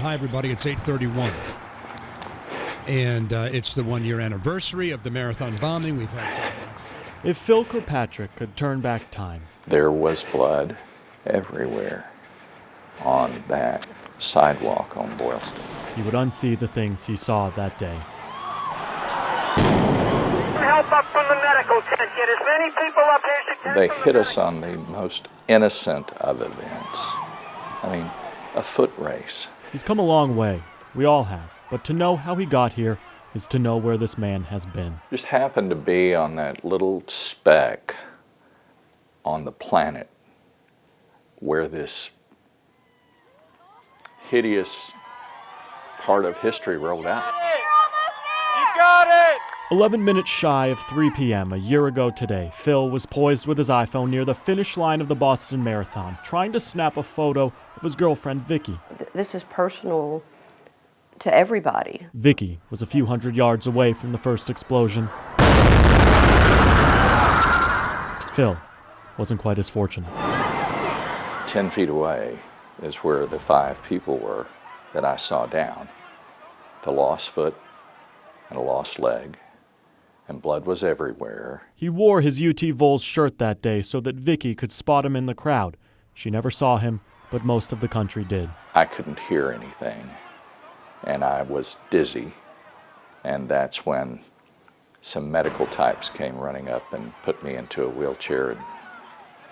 Hi, everybody. It's 8:31. And it's the one-year anniversary of the Marathon bombing. We've had. If Phil Kirkpatrick could turn back time, there was blood everywhere on that sidewalk on Boylston. he would unsee the things he saw that day. Help up from the medical tent. Get as many people up here as you can. They hit us on the most innocent of events. I mean, a foot race. He's come a long way. We all have. But to know how he got here is to know where this man has been. Just happened to be on that little speck on the planet where this hideous part of history rolled out. You got it! 11 minutes shy of 3 p.m. a year ago today, Phil was poised with his iPhone near the finish line of the Boston Marathon, trying to snap a photo of his girlfriend, Vicky. This is personal to everybody. Vicky was a few hundred yards away from the first explosion. Phil wasn't quite as fortunate. 10 feet away is where the 5 people were that I saw down. The lost foot and a lost leg, and blood was everywhere. He wore his UT Vols shirt that day so that Vicky could spot him in the crowd. She never saw him, but most of the country did. I couldn't hear anything, and I was dizzy, and that's when some medical types came running up and put me into a wheelchair and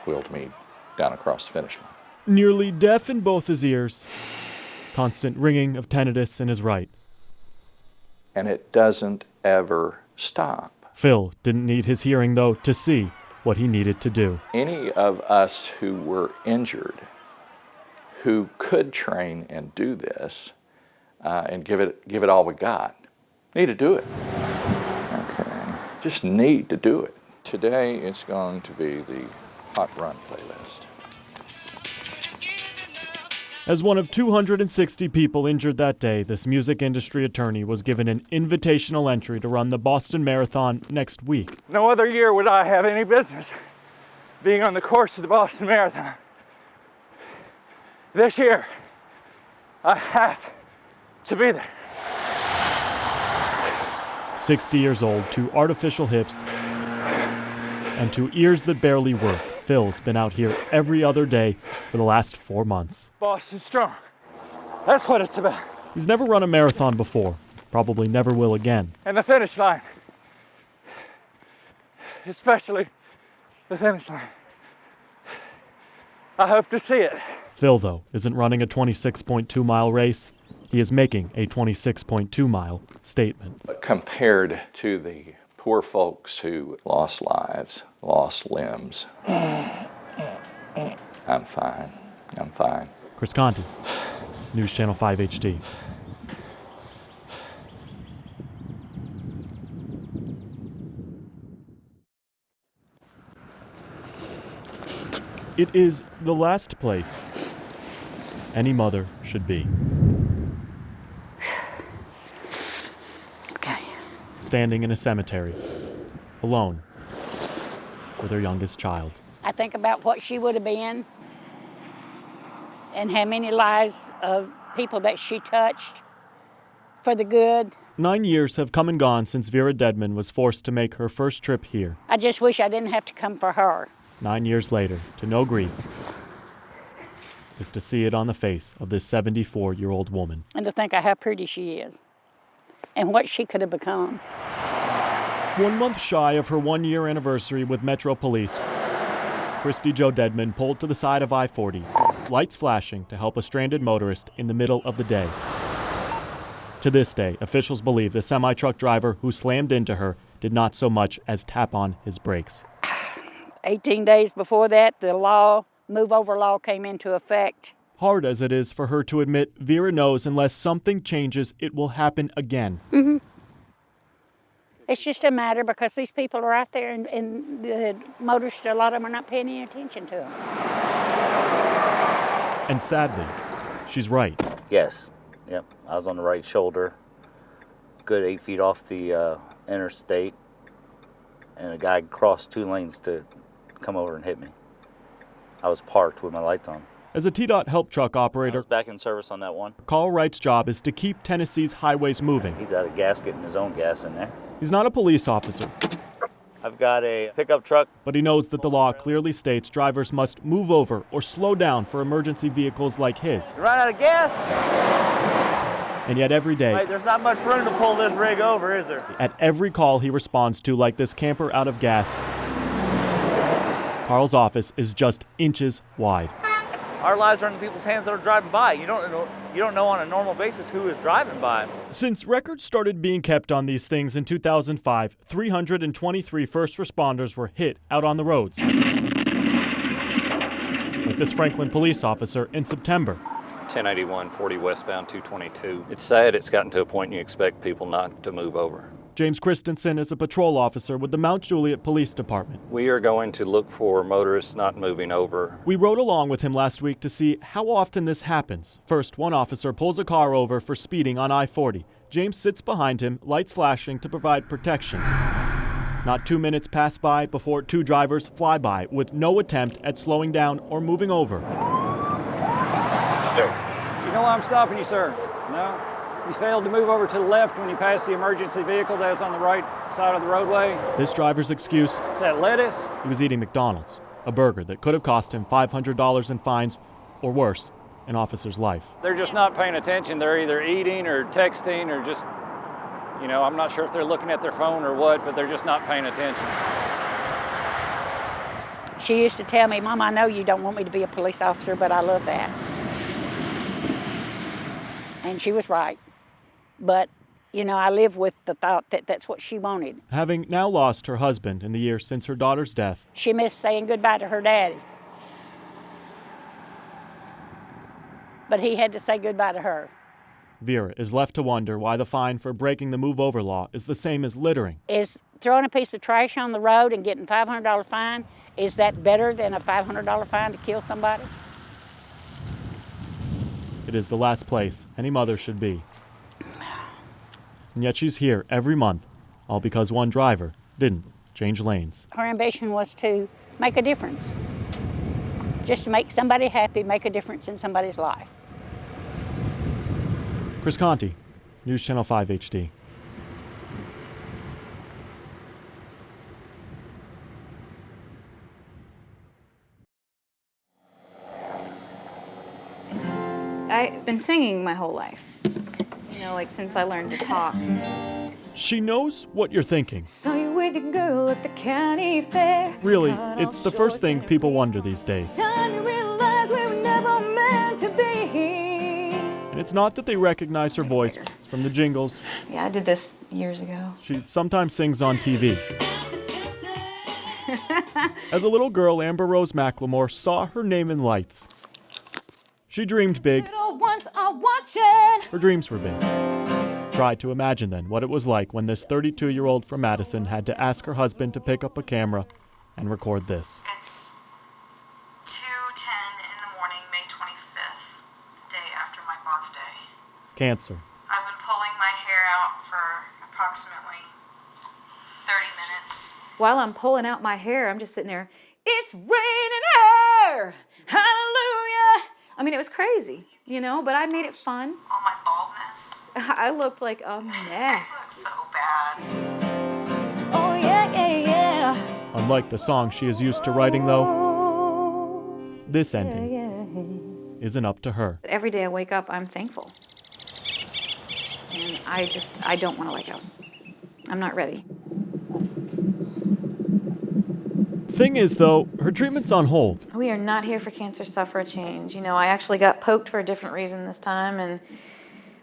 wheeled me down across the finish line. Nearly deaf in both his ears, constant ringing of tinnitus in his right. And it doesn't ever stop. Phil didn't need his hearing, though, to see what he needed to do. Any of us who were injured, who could train and do this, and give it all we got, need to do it. Okay, just need to do it. Today it's going to be the Hot Run playlist. As one of 260 people injured that day, this music industry attorney was given an invitational entry to run the Boston Marathon next week. No other year would I have any business being on the course of the Boston Marathon. This year, I have to be there. 60 years old, to artificial hips, and to ears that barely work, Phil's been out here every other day for the last 4 months. Boston strong. That's what it's about. He's never run a marathon before, probably never will again. And the finish line. Especially the finish line. I hope to see it. Phil, though, isn't running a 26.2-mile race. He is making a 26.2-mile statement. But compared to the poor folks who lost lives, lost limbs, I'm fine. I'm fine. Chris Conti, News Channel 5 HD. It is the last place any mother should be. Okay. Standing in a cemetery, alone, with her youngest child. I think about what she would have been and how many lives of people that she touched for the good. 9 years have come and gone since Vera Dedman was forced to make her first trip here. I just wish I didn't have to come for her. 9 years later, to know grief is to see it on the face of this 74-year-old woman. And to think of how pretty she is and what she could have become. 1 month shy of her 1-year anniversary with Metro Police, Christy Jo Dedman pulled to the side of I-40, lights flashing to help a stranded motorist in the middle of the day. To this day, officials believe the semi-truck driver who slammed into her did not so much as tap on his brakes. 18 days before that, the move-over law came into effect. Hard as it is for her to admit, Vera knows unless something changes, it will happen again. Mm-hmm. It's just a matter because these people are out there and the motorists, a lot of them are not paying any attention to them. And sadly, she's right. Yes. Yep. I was on the right shoulder, good 8 feet off the interstate, and a guy crossed 2 lanes to come over and hit me. I was parked with my lights on. As a TDOT help truck I operator, was back in service on that one. Carl Wright's job is to keep Tennessee's highways moving. He's out of gas, getting his own gas in there. He's not a police officer, I've got a pickup truck. but he knows that the law clearly states drivers must move over or slow down for emergency vehicles like his. You run out of gas? And yet every day, Hey, there's not much room to pull this rig over, is there? at every call he responds to, like this camper out of gas, Carl's office is just inches wide. Our lives are in people's hands that are driving by. You don't know on a normal basis who is driving by. Since records started being kept on these things in 2005, 323 first responders were hit out on the roads. Like this Franklin police officer in September. 1081 40 westbound 222. It's sad it's gotten to a point you expect people not to move over. James Christensen is a patrol officer with the Mount Juliet Police Department. We are going to look for motorists not moving over. We rode along with him last week to see how often this happens. First, one officer pulls a car over for speeding on I-40. James sits behind him, lights flashing to provide protection. Not 2 minutes pass by before two drivers fly by with no attempt at slowing down or moving over. You know why I'm stopping you, sir? No? You failed to move over to the left when you passed the emergency vehicle that was on the right side of the roadway. This driver's excuse, Is that lettuce? he was eating McDonald's, a burger that could have cost him $500 in fines, or worse, an officer's life. They're just not paying attention. They're either eating or texting or just, I'm not sure if they're looking at their phone or what, but they're just not paying attention. She used to tell me, Mom, I know you don't want me to be a police officer, but I love that. And she was right. But, I live with the thought that that's what she wanted. Having now lost her husband in the year since her daughter's death, She missed saying goodbye to her daddy. But he had to say goodbye to her. Vera is left to wonder why the fine for breaking the move-over law is the same as littering. Is throwing a piece of trash on the road and getting $500 fine, is that better than a $500 fine to kill somebody? It is the last place any mother should be. And yet she's here every month, all because one driver didn't change lanes. Her ambition was to make a difference. Just to make somebody happy, make a difference in somebody's life. Chris Conti, News Channel 5 HD. I've been singing my whole life, since I learned to talk. She knows what you're thinking. Saw you with your girl at the county fair. Really, it's the first thing people wonder these days. Time to realize we were never meant to be. And it's not that they recognize her voice. It's from the jingles Yeah, I did this years ago. she sometimes sings on TV. As a little girl, Amber Rose McLemore saw her name in lights. She dreamed big. Once are watching. Her dreams were big. Try to imagine then what it was like when this 32-year-old from Madison had to ask her husband to pick up a camera and record this. It's 2:10 in the morning, May 25th, the day after my birthday. Cancer. I've been pulling my hair out for approximately 30 minutes. While I'm pulling out my hair, I'm just sitting there. It's raining hair. Hallelujah. It was crazy, but I made it fun. All my baldness. I looked like a It mess. looks so bad. Oh, yeah. Unlike the song she is used to writing, though, this ending isn't up to her. Every day I wake up, I'm thankful. And I don't want to let go. I'm not ready. Thing is, though, her treatment's on hold. We are not here for cancer stuff for a change. I actually got poked for a different reason this time, and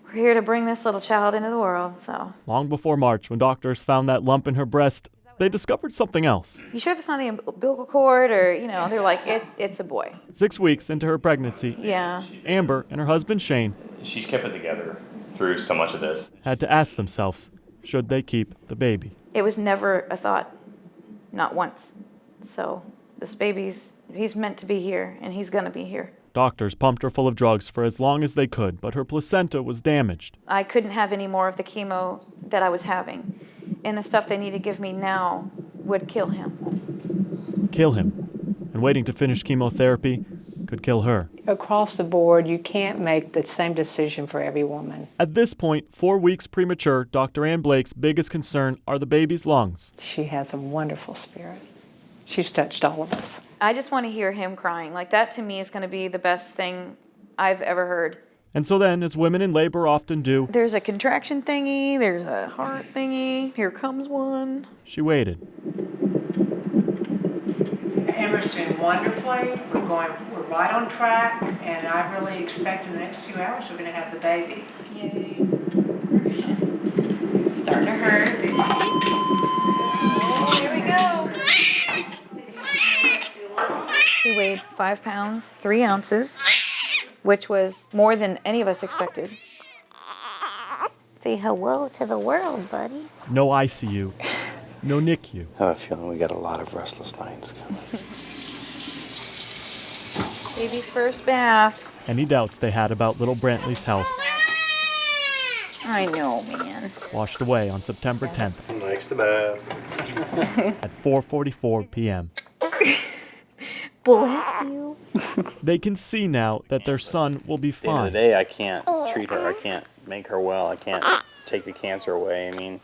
we're here to bring this little child into the world, so. Long before March, when doctors found that lump in her breast, they discovered something else. You sure that's not the umbilical cord? Or, they're like, it's a boy. 6 weeks into her pregnancy, Yeah. Amber and her husband Shane She's kept it together through so much of this. had to ask themselves, should they keep the baby? It was never a thought. Not once. So this baby's, he's meant to be here, and he's gonna be here. Doctors pumped her full of drugs for as long as they could, but her placenta was damaged. I couldn't have any more of the chemo that I was having. And the stuff they need to give me now would kill him. Kill him. And waiting to finish chemotherapy, could kill her. Across the board, you can't make the same decision for every woman. At this point, 4 weeks premature, Dr. Ann Blake's biggest concern are the baby's lungs. She has a wonderful spirit. She's touched all of us. I just want to hear him crying. Like, that to me is going to be the best thing I've ever heard. And so then, as women in labor often do, There's a contraction thingy, there's a heart thingy, here comes one. she waited. Amber's doing wonderfully. We're right on track, and I really expect in the next few hours we're going to have the baby. Yay. It's starting to hurt. Oh, here we go. He weighed 5 pounds, 3 ounces, which was more than any of us expected. Say hello to the world, buddy. No ICU, no NICU. I have a feeling we got a lot of restless nights coming. Baby's first bath. Any doubts they had about little Brantley's health I know, man. washed away on September 10th Likes the bath. at 4:44 p.m. Bless you. They can see now that their son will be At the end of fine. the day, I can't treat her. I can't make her well. I can't take the cancer away. I mean,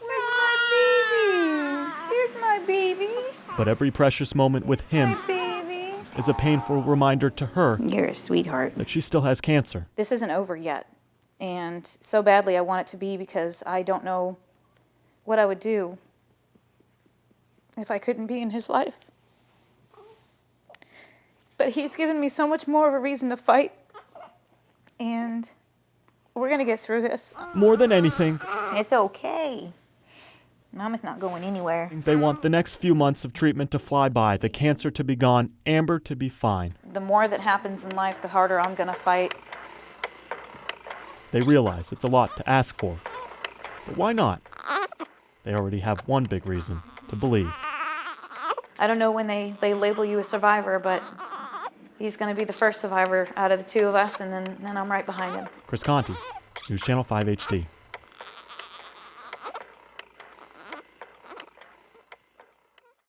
Here's my baby. But every precious moment with him Baby. is a painful reminder to her You're a sweetheart. that she still has cancer. This isn't over yet. And so badly I want it to be because I don't know what I would do if I couldn't be in his life. But he's given me so much more of a reason to fight. And we're going to get through this. More than anything, It's okay. Mama's not going anywhere. they want the next few months of treatment to fly by, the cancer to be gone, Amber to be fine. The more that happens in life, the harder I'm going to fight. They realize it's a lot to ask for. But why not? They already have one big reason to believe. I don't know when they label you a survivor, but he's going to be the first survivor out of the two of us, and then I'm right behind him. Chris Conti, News Channel 5 HD.